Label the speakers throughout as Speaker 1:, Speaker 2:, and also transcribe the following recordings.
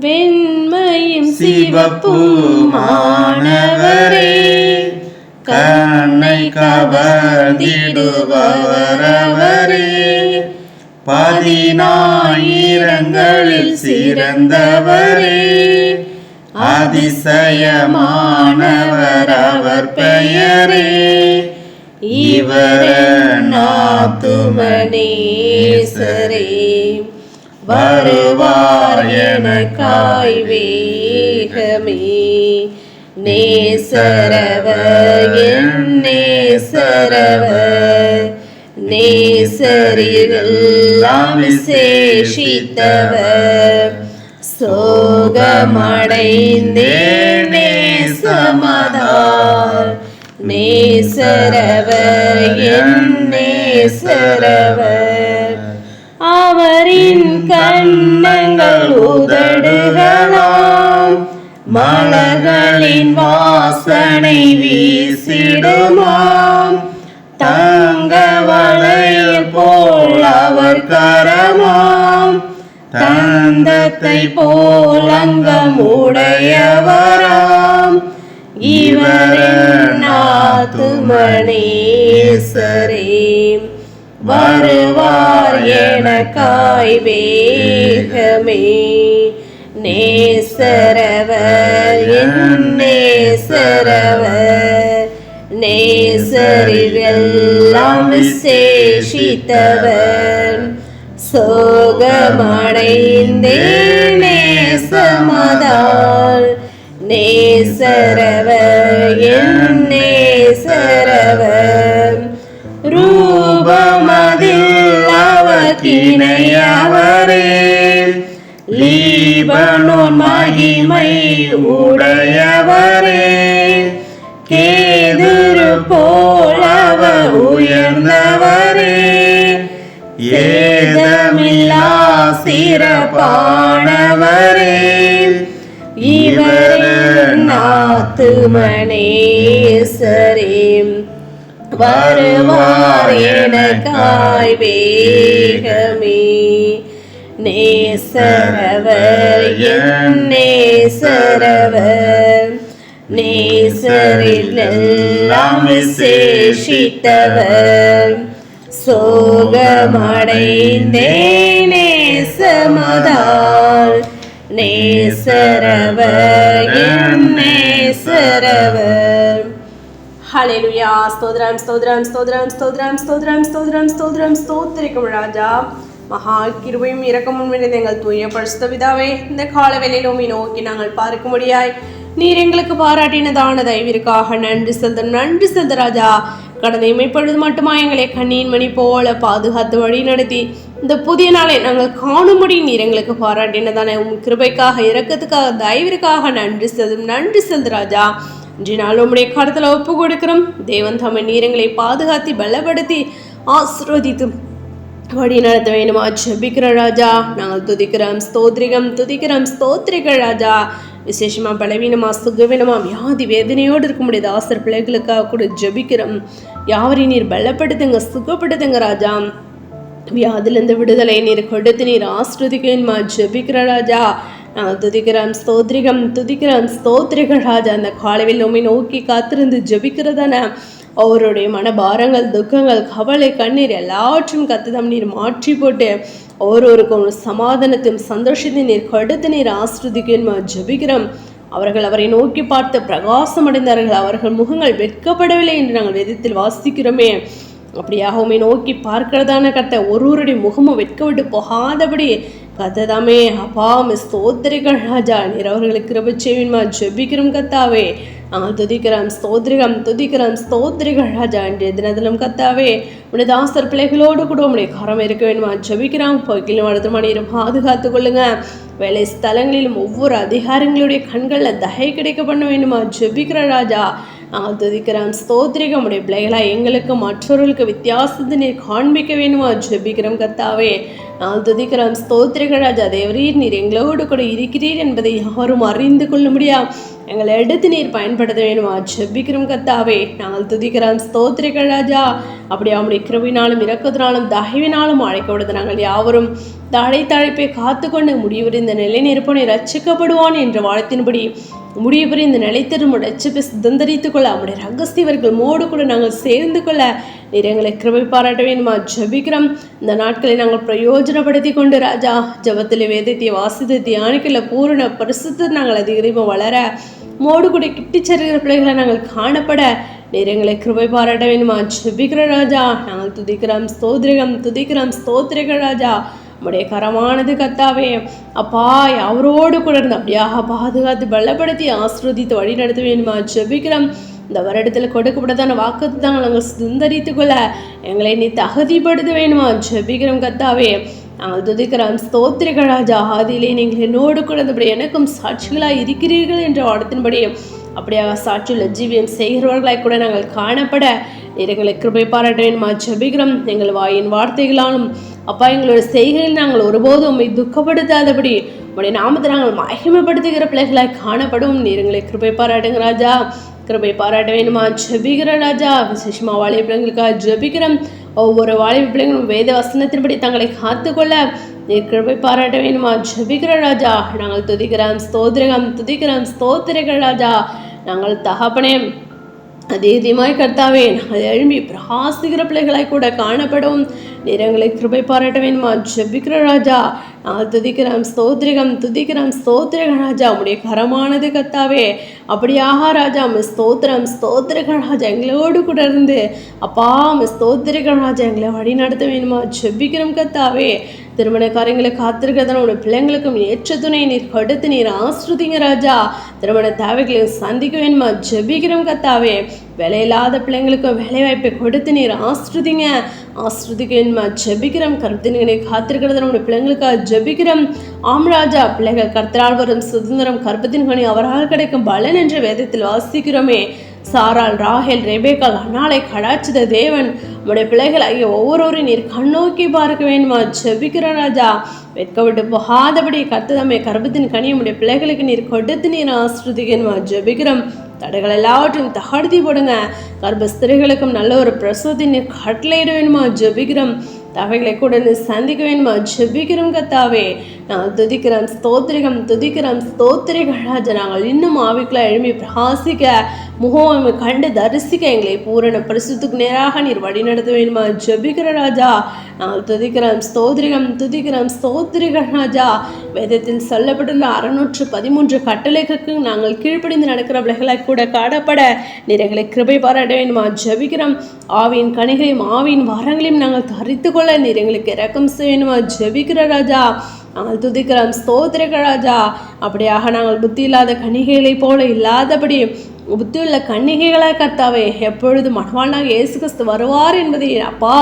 Speaker 1: வெண்மையும் சிவப்பு மாணவரே, கண்ணை கவர்ந்திடுபவரவரே, 10,000ங்களில் சிறந்தவரே, அதிசயமானவர் அவர் பெயரே, இவர் ஆத்துமநேசரே. வருவார் எனக்காய் வேகமே, நேசரவர் என் நேசரவர், நேசரிலெல்லாம் விசேஷித்தவர். சோகமடைந்தேன் நேசமதால், நேசரவர் என் நேசரவர். அவரின் கன்னங்கள் உதடுகளாம், மலர்களின் வாசனை வீசிடுமாம். தங்க வளையல் போல் அவர் கரமாம், தந்தத்தை போல் அங்கம் உடையவராம். இவரின் ஆத்துமநேசரே, வருவார் எனக்காய் வேகமே, நேசரவர் என் நேசரவர், நேசரிலெல்லாம் விசேஷித்தவர். சோகமடைந்தேன் நேசமதால், நேசரவர் என் நேசரவர். ரூபமதில் அவர்க்கிணையவரே, லீபனோன் மகிமை உடையவரே, கேதுரு போல் அவர் உயர்ந்தவரே, ஏதமில்லா சிறப்பானவரே, இவர் ஆத்துமநேசரே. வருவார் எனக்காய் வேகமே, நேசரவர் என் நேசரவர், நேசரிலெல்லாம் விசேஷித்தவர். சோகமடைந்தேன் நேசமதால், நேசரவர் என் நேசரவர். ஹல்லேலூயா. ஸ்தோத்திரம் ஸ்தோத்திரம் ஸ்தோத்திரம் ஸ்தோத்திரம் ஸ்தோத்திரம் ஸ்தோத்திரம் ஸ்தோத்திரம் ஸ்தோத்திரிக்கும் ராஜா. மகா கிருபையும் இரக்கமும் நிறைந்த எங்கள் தூய பரிசுத்த பிதாவே, இந்த கால வேளையிலும் நோக்கி நாங்கள் பார்க்கும்படியாய் நீர் எங்களுக்கு பாராட்டினதான தயவிற்காக நன்றி செலுத்தும். நன்றி செலுத்த ராஜா. கடந்த இமைப்பொழுது மட்டுமா எங்களை கண்ணீன் மணி போல பாதுகாத்து வழி நடத்தி இந்த புதிய நாளை நாங்கள் காணும்படி நீர் எங்களுக்கு பாராட்டினதான கிருபைக்காக இரக்கத்துக்காக தயவிற்காக நன்றி செலுத்தும். நன்றி செலுத்து ராஜா. இன்று நாள் உம்முடைய கருத்துல ஒப்பு கொடுக்கிறோம். தேவன் தம்மை நீர் எங்களை பாதுகாத்தி பலப்படுத்தி ஆசீர்வதித்து வழி நடத்த வேண்டுமா ஜெபிக்கிற ராஜா. நாங்கள் துதிக்கிறோம் ஸ்தோத்திரிகம் துதிக்கிறோம் ஸ்தோத்திரிக ராஜா. விசேஷமாக பலவீனமா சுகவீனமா வியாதி வேதனையோடு இருக்க முடியாது ஆசிரியர் பிள்ளைகளுக்காக கூட ஜெபிக்கிறோம். யாவரையும் நீர் பலப்படுத்துங்க சுகப்படுத்துங்க ராஜா. வியாதிலிருந்து விடுதலை நீர் கொடுத்து நீர் ஆஸ்ருதிக்கமா ஜெபிக்கிற ராஜா. நாங்கள் துதிக்கிறோம் ஸ்தோத்திரிகம் துதிக்கிறோம் ஸ்தோத்திரிக ராஜா. அந்த காலையில் உம்மை நோக்கி காத்திருந்து ஜெபிக்கிறதான அவருடைய மனபாரங்கள் துக்கங்கள் கவலை கண்ணீர் எல்லாவற்றும் கத்துதம் நீர் மாற்றி போட்டு ஒவ்வொருவருக்கும் சமாதானத்தையும் சந்தோஷத்தையும் நீர் கொடுத்து நீர் ஆஸ்ருதிக்கமா ஜெபிக்கிறோம். அவர்கள் அவரை நோக்கி பார்த்து பிரகாசம் அடைந்தார்கள். அவர்கள் முகங்கள் வெட்கப்படவில்லை என்று நாங்கள் வேதத்தில் வாசிக்கிறோமே. அப்படியாக உம்மை நோக்கி பார்க்கிறதான கர்த்தர் ஒருவருடைய முகமும் வெட்கப்பட்டு போகாதபடி கத்ததாமே அப்பா ஸ்தோத்திரிகள் ராஜா. நீர் அவர்களுக்கு கிருபை செய்வீன்மா ஜெபிக்கிறோம் கத்தாவே. நாங்கள் துதிக்கிறோம் ஸ்தோத்திரிகம் துதிக்கிறோம் ஸ்தோத்திரிகள் ராஜா. இன்றைய தினத்திலும் கத்தாவே உடைய தாசர் பிள்ளைகளோடு கூட உடைய கரம் இருக்க வேணுமா ஜெபிக்கிறோம். போக்கிலும் அடுத்த மணியிலும் பாதுகாத்து கொள்ளுங்க. வேலை ஸ்தலங்களிலும் ஒவ்வொரு அதிகாரங்களுடைய கண்களில் தகை கிடைக்க பண்ண வேண்டுமா ஜெபிக்கிற ராஜா. நாங்கள் துதிக்கிறோம் ஸ்தோத்திரிகம். உடைய பிள்ளைகளாக எங்களுக்கு மற்றவர்களுக்கு வித்தியாசத்தை நீர் காண்பிக்க வேணுமா ஜெபிக்கிறோம் கத்தாவே. நாங்கள் துதிக்கிறோம் ஸ்தோத்திரிக ராஜா. தேவரீர் நீர் எங்களோடு கூட இருக்கிறீர் என்பதை யாரும் அறிந்து கொள்ள முடியாது. எங்களை எடுத்து நீர் பயன்படுத்த வேணுமா ஜெபிக்கிறோம் கத்தாவே. நாங்கள் துதிக்கிறோம் ஸ்தோத்திரிகள் ராஜா. அப்படி அவனுடைய கிருபையினாலும் இரக்கத்தினாலும் தயவினாலும் அழைக்கப்படுது நாங்கள் யாவரும் அழைப்பை காத்து கொண்டு முடிவுற இந்த நிலை நிற்பனை ரட்சிக்கப்படுவான் என்ற வாழத்தின்படி முடிவுற இந்த நிலைத்திரும் ரட்சிப்பை சுதந்திரித்துக் கொள்ள அவருடைய ரகசியவர்கள் மோடு கூட நாங்கள் சேர்ந்து கொள்ள நீர் எங்களை கிருபை பாராட்ட வேணுமா ஜெபிக்கிறோம். இந்த நாட்களை நாங்கள் பிரயோஜனப்படுத்தி கொண்டு ராஜா ஜெபத்தில் வேதத்தை வாசித்து தியானிக்கல பூரண பரிசுத்த நாங்கள் அதிகரிப்போம் வளர மோடு கூட கிட்டிச்சருகிற பிள்ளைகளை நாங்கள் காணப்பட நீர் எங்களை கிருபை பாராட்ட வேணுமா ஜெபிக்கிற ராஜா. நாங்கள் துதிக்கிறோம் ஸ்தோத்திரிகள் ராஜா. நம்முடைய கரமானது கத்தாவே அப்பா அவரோடு கூட இருந்து அப்படியாக பாதுகாத்து பலப்படுத்தி ஆசீர்வதித்து வழி நடத்த வேணுமா ஜெபிக்கிறோம். இந்த வருடத்தில் கொடுக்கப்பட்டதான வாக்குத்தை தான் நாங்கள் சுந்தரித்து கொள்ள எங்களை நீ தகுதிப்படுத்த வேணுமா ஜெபிக்கிறோம் கத்தாவே. நாங்கள் துதிக்கிறோம் ஸ்தோத்திரிகள் ராஜா. ஆதியிலே நீங்கள் என்னோடு கூட இருந்தபடி எனக்கும் சாட்சிகளாக இருக்கிறீர்கள் என்ற வாடத்தின்படி அப்படியாக சாட்சியுள்ள ஜீவியம் செய்கிறவர்களாய் கூட நாங்கள் காணப்பட எங்களை கிருபை பாராட்ட வேணுமா ஜெபிக்கிறோம். எங்கள் வாயின் வார்த்தைகளாலும் அப்பா எங்களோட செய்கையில் நாங்கள் ஒருபோதும் உண்மை துக்கப்படுத்தாதபடி உடைய நாமத்தை நாங்கள் மகிமைப்படுத்துகிற பிள்ளைகளாய் காணப்படும் எங்களை கிருபை பாராட்டுங்க ராஜா. கிருபை பாராட்ட வேணுமா ஜெபிக்கிற ராஜா. விசேஷமா வாலிப பிள்ளைங்களுக்காக ஜெபிக்கிறோம். ஒவ்வொரு வாலிப பிள்ளைங்களும் வேத வசனத்தின்படி தங்களை காத்துக்கொள்ள நீர் கிருபை பாராட்ட வேணுமா ஜெபிக்கிற ராஜா. நாங்கள் துதிக்கிறோம் ஸ்தோத்திரிகள் ராஜா. நாங்கள் தகப்பனே அதேதியமாய் கர்த்தாவே நாங்கள் எழும்பி பிரகாசிக்கிற பிள்ளைகளாய் கூட காணப்படும் நீர் எங்களை கிருபை பாராட்ட வேணுமா ஜெபிக்கிற ராஜா. நாங்கள் துதிக்கிறோம் ஸ்தோத்திரிகள் ராஜா. உடைய கரமானது கர்த்தாவே அப்படியாக ராஜா ஸ்தோத்திரிகள் ராஜா. எங்களோடு கூட இருந்து அப்பா ஸ்தோத்திரிகள் ராஜா எங்களை வழி நடத்த வேணுமா ஜெபிக்கிறோம் கர்த்தாவே. திருமண காரியங்களை காத்திருக்கிறதான உடைய பிள்ளைங்களுக்கும் ஏற்ற துணை நீர் கொடுத்து நீர் ஆஸ்ருதிங்க ராஜா. திருமண தேவைகளை சந்திக்க வேணுமா ஜெபிக்கிறோம் கர்த்தாவே. வேலையில்லாத பிள்ளைங்களுக்கும் வேலை வாய்ப்பை கொடுத்து நீர் ஆஸ்ருதிக்க வேணுமா ஜெபிக்கிறோம். கருத்தினை காத்திருக்கிறதான உடைய பிள்ளைங்களுக்காக ஜெபிக்கிறோம். ஆம் ராஜா. பிள்ளைகள் கர்த்தரால் வரும் சுதந்திரம் கர்ப்பத்தின் கனி அவரால் கிடைக்கும் பலன் என்ற வேதத்தில் வாசிக்கிறோமே. சாரால் ராஹேல் ரெபேக்கால் அன்னாளை கடாட்சித தேவன் உடைய பிள்ளைகள் ஆகிய ஒவ்வொருவரையும் நீர் கண்ணோக்கி பார்க்க வேணுமா ஜெபிக்கிற ராஜா. வெட்கப்பட்டு போகாதபடி கர்த்ததாமே கர்ப்பத்தின் கனி உடைய பிள்ளைகளுக்கு நீர் கொடுத்து நீர் ஆஸ்ருதிக்கணுமா ஜெபிக்கிறோம். தடைகள் எல்லாவற்றையும் தகர்த்தி போடுங்க. கர்ப்பஸ்திரிகளுக்கும் நல்ல ஒரு பிரசவத்தை நீர் கட்டளையிட வேணுமா ஜெபிக்கிறோம். தவைகளை கூட சந்திக்க வேணுமா ஜெபிக்கிறோம் கத்தாவே. நாங்கள் துதிக்கிறோம் ஸ்தோத்திரிகள் ராஜா. நாங்கள் இன்னும் ஆவிக்குள்ள எழும்பி பிரகாசிக்க முகம் கண்டு தரிசிக்க எங்களை பூரண பரிசுத்துக்கு நேராக நீர் வழி நடத்த வேணுமா ஜெபிக்கிற ராஜா. நாங்கள் துதிக்கிறோம் ஸ்தோத்திரிகள் ராஜா. வேதத்தில் சொல்லப்பட்டுள்ள 613 கட்டளைகளுக்கு நாங்கள் கீழ்ப்படிந்து நடக்கிற பிள்ளைகளாய் கூட காணப்பட நீர் எங்களை கிருபை பாராட்ட வேணுமா ஜெபிக்கிறோம். ஆவியின் கனிகளையும் ஆவியின் வரங்களையும் நாங்கள் தரித்து கொள்ள நீர் எங்களுக்கு இரக்கம் செய்யணுமா ஜெபிக்கிற ராஜா. நாங்கள் துதிக்கிறோம் ஸ்தோத்திரிகள் ராஜா. அப்படியாக நாங்கள் புத்தி இல்லாத கன்னிகைகளை போல இல்லாதபடி புத்தியுள்ள கன்னிகைகளாய் கர்த்தாவே எப்பொழுது மணவாளனாக இயேசு கிறிஸ்து வருவார் என்பதை அப்பா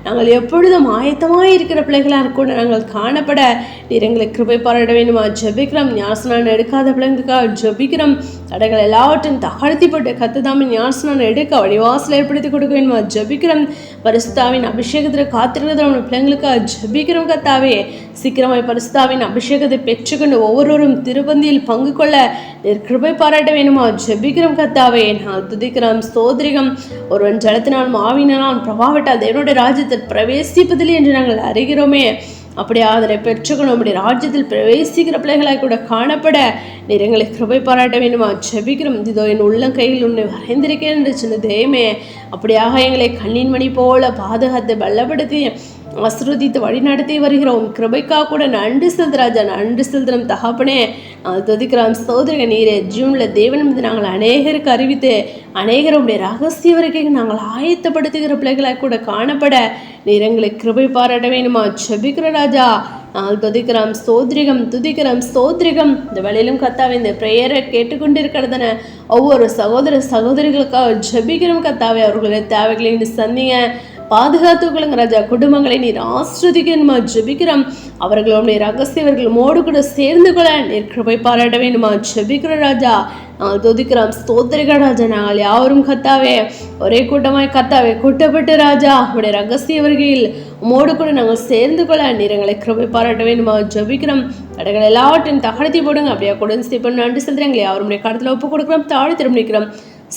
Speaker 1: நாங்கள் எப்பொழுதும் ஆயத்தமாக இருக்கிற பிள்ளைகளாக கூட நாங்கள் காணப்பட நீர் எங்களை கிருபை பாராட்ட வேணுமா ஜெபிக்கிறோம். ஞானஸ்நானம் எடுக்காத பிள்ளைங்களுக்காக ஜெபிக்கிறோம். தடைகள் எல்லாவற்றையும் தகர்த்தி போட்டு கர்த்ததாமே ஞானஸ்நானம் எடுக்க வழிவாசல் ஏற்படுத்தி கொடுக்க வேணுமா ஜெபிக்கிறோம். பரிசுத்தாவின் அபிஷேகத்தில் காத்திருக்கிற பிள்ளைங்களுக்காக ஜெபிக்கிறோம் கர்த்தாவே. சீக்கிரமாய் பரிசுத்தாவின் அபிஷேகத்தை பெற்றுக்கொண்டு ஒவ்வொருவரும் திருப்பந்தியில் பங்கு கொள்ள நீர் கிருபை பாராட்ட வேணுமா ஜெபிக்கிறோம் கர்த்தாவே. நான் துதிக்கிறோம் ஸ்தோத்திரிகம். ஒருவன் ஜலத்தினாலும் ஆவியினாலும் பிரபாவிட்டால் தேவனுடைய ராஜ்யத்தில் பிரவேசிப்பதில்லை என்று நாங்கள் அறிகிறோமே. அப்படியே அதனை பெற்றுக்கணும். அப்படி ராஜ்யத்தில் பிரவேசிக்கிற பிள்ளைகளாய் கூட காணப்பட நீர் எங்களை கிருபை பாராட்ட வேணுமா ஜெபிக்கிறோம். இதோ என் உள்ளங்கையில் உன்னை வரைந்திருக்கேன் என்று சொன்ன தேமே அப்படியாக எங்களை கண்ணின் மணி போல பாதுகாத்து பலப்படுத்தி ஆசீர்வதித்து வழி நடத்தி வருகிறோம். கிருபைக்காக கூட நன்றி செலுத்துராஜா. நன்றி செலுத்துறோம் தகப்பனே. நாங்கள் துதிக்கிறோம் ஸ்தோத்திரிக நீரே ஜீவனுள்ள தேவன் மீது நாங்கள் அநேகருக்கு அறிவித்து அநேகருடைய ரகசிய வரைக்கும் நாங்கள் ஆயத்தப்படுத்துகிற பிள்ளைகளாக கூட காணப்பட நீர் எங்களை கிருபை பாராட்ட வேணுமா ஜெபிக்கிற ராஜா. நாங்கள் துதிக்கிறோம் ஸ்தோத்திரிகம். இந்த வேளையிலும் கத்தாவே இந்த பிரேயரை கேட்டுக்கொண்டிருக்கிறதுன ஒவ்வொரு சகோதர சகோதரிகளுக்காக ஜெபிக்கிறோம் கத்தாவே. அவர்களுடைய தேவைகளை சந்திங்க. பாதுகாத்துக்கொள்ளுங்க ராஜா. குடும்பங்களை நீர் ஆஸ்ரதிக்க ஜெபிக்கிறோம். அவர்களும் நீர் ரகசியவர்களோடு கூட சேர்ந்து கொள்ள நீர் கிருபை பாராட்ட வேண்டுமா ஜெபிக்கிறோம் ராஜா. நாங்கள் துதிக்கிறோம், ஸ்தோத்திரிக்கிறோம் ராஜா. நாங்கள் யாவரும் கத்தாவே ஒரே கூட்டமாய் கத்தாவே கூட்டப்பட்டு ராஜா உடைய ரகசியவர்களில் உமோடு கூட நாங்கள் சேர்ந்து கொள்ள நீர் எங்களை கிருபை பாராட்ட வேண்டுமா ஜெபிக்கிறோம். தடைகள் எல்லாவற்றையும் தகர்த்தி போடுங்க. அப்படியே கூட ஸ்தீபன் நன்றி செலுத்துறேன். எங்களை யாருடைய கடத்தில் ஒப்பு கொடுக்கிறோம், தாழ் திரும்ப நிற்கிறோம்.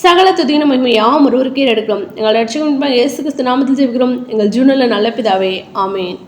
Speaker 1: சகல துதியின மகிமை யாம் ஒருவருக்கே எடுக்கிறோம். எங்கள் ரட்சகன் இயேசு கிறிஸ்து நாமத்தில் ஜெபிக்கிறோம் எங்கள் ஜீவனில் நல்ல பிதாவே, ஆமேன்.